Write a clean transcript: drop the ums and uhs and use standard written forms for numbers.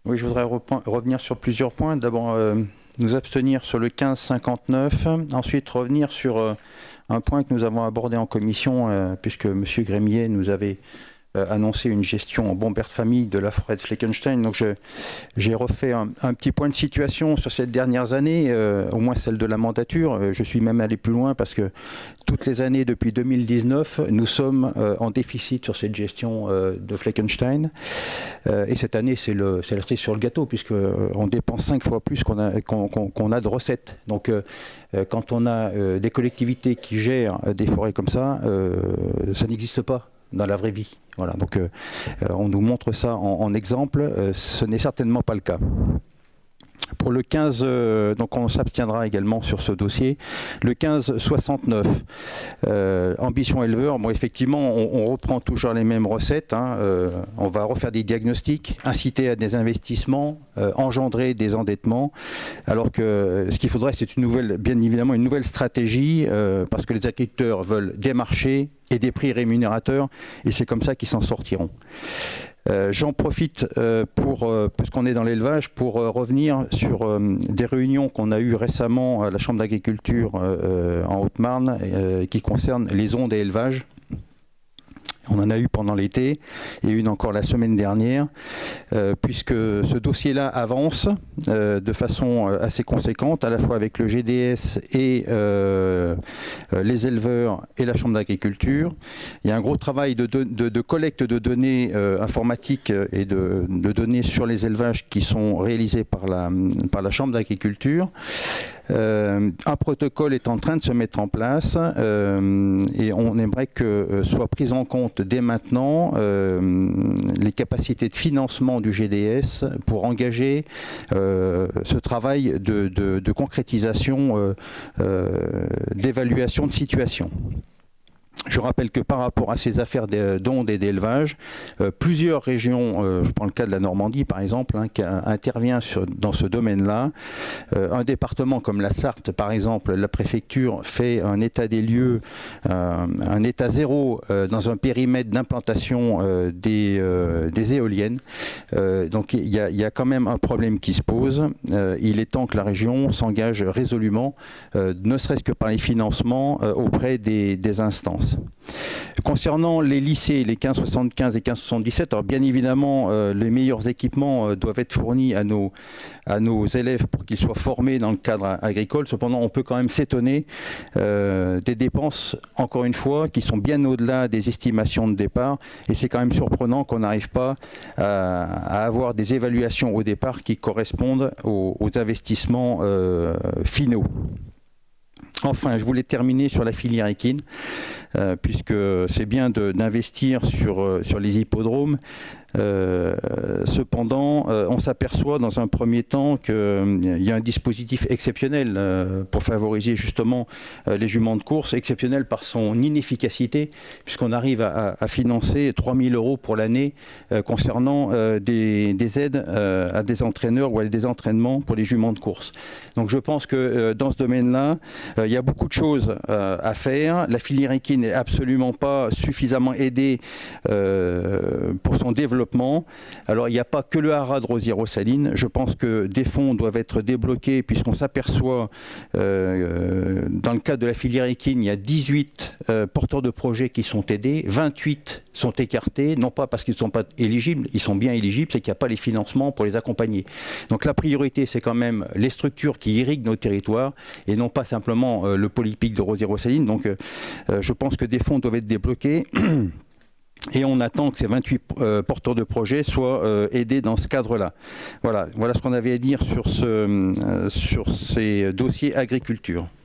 Oui, je voudrais revenir sur plusieurs points. D'abord, nous abstenir sur le 1559. Ensuite, revenir sur un point que nous avons abordé en commission, puisque M. Grémier nous avait annoncé une gestion en bon père de famille de la forêt de Fleckenstein. Donc j'ai refait un petit point de situation sur ces dernières années, au moins celle de la mandature. Je suis même allé plus loin parce que toutes les années depuis 2019, nous sommes en déficit sur cette gestion de Fleckenstein. Et cette année, c'est la cerise sur le gâteau, puisqu'on dépense 5 fois plus qu'on a de recettes. Donc quand on a des collectivités qui gèrent des forêts comme ça n'existe pas dans la vraie vie. Voilà, donc on nous montre ça en exemple, ce n'est certainement pas le cas. Pour le 15, donc on s'abstiendra également sur ce dossier. Le 1569, ambition éleveur. Bon, effectivement, on reprend toujours les mêmes recettes. On va refaire des diagnostics, inciter à des investissements, engendrer des endettements. Alors que ce qu'il faudrait, c'est bien évidemment une nouvelle stratégie, parce que les agriculteurs veulent des marchés et des prix rémunérateurs, et c'est comme ça qu'ils s'en sortiront. J'en profite puisqu'on est dans l'élevage, pour revenir sur des réunions qu'on a eues récemment à la Chambre d'agriculture en Haute-Marne qui concernent les ondes et élevage. On en a eu pendant l'été et une encore la semaine dernière, puisque ce dossier-là avance de façon assez conséquente, à la fois avec le GDS et les éleveurs et la Chambre d'agriculture. Il y a un gros travail de collecte de données informatiques et de données sur les élevages qui sont réalisés par la Chambre d'agriculture. Un protocole est en train de se mettre en place et on aimerait que soient prises en compte dès maintenant les capacités de financement du GDS pour engager ce travail de concrétisation, d'évaluation de situation. Je rappelle que par rapport à ces affaires d'ondes et d'élevage, plusieurs régions, je prends le cas de la Normandie par exemple, qui intervient dans ce domaine-là. Un département comme la Sarthe par exemple, la préfecture fait un état des lieux, un état zéro dans un périmètre d'implantation des éoliennes. Donc il y a quand même un problème qui se pose. Il est temps que la région s'engage résolument, ne serait-ce que par les financements auprès des instances. Concernant les lycées, les 1575 et 1577, alors bien évidemment, les meilleurs équipements doivent être fournis à nos élèves pour qu'ils soient formés dans le cadre agricole. Cependant, on peut quand même s'étonner des dépenses, encore une fois, qui sont bien au-delà des estimations de départ. Et c'est quand même surprenant qu'on n'arrive pas à avoir des évaluations au départ qui correspondent aux investissements finaux. Enfin, je voulais terminer sur la filière équine, puisque c'est bien d'investir sur les hippodromes. Cependant, on s'aperçoit dans un premier temps qu'il y a un dispositif exceptionnel pour favoriser justement les juments de course, exceptionnel par son inefficacité, puisqu'on arrive à financer 3 000 € pour l'année concernant des aides à des entraîneurs ou à des entraînements pour les juments de course. Donc je pense que dans ce domaine-là, il y a beaucoup de choses à faire. La filière équine n'est absolument pas suffisamment aidée pour son développement. Alors il n'y a pas que le haras de Rosières-aux-Salines. Je pense que des fonds doivent être débloqués, puisqu'on s'aperçoit dans le cadre de la filière équine, il y a 18 porteurs de projets qui sont aidés, 28 sont écartés, non pas parce qu'ils ne sont pas éligibles, ils sont bien éligibles, c'est qu'il n'y a pas les financements pour les accompagner. Donc la priorité, c'est quand même les structures qui irriguent nos territoires et non pas simplement le pôle hippique de Rosières-aux-Salines. Donc je pense que des fonds doivent être débloqués. Et on attend que ces 28 porteurs de projets soient aidés dans ce cadre-là. Voilà ce qu'on avait à dire sur ces dossiers agriculture.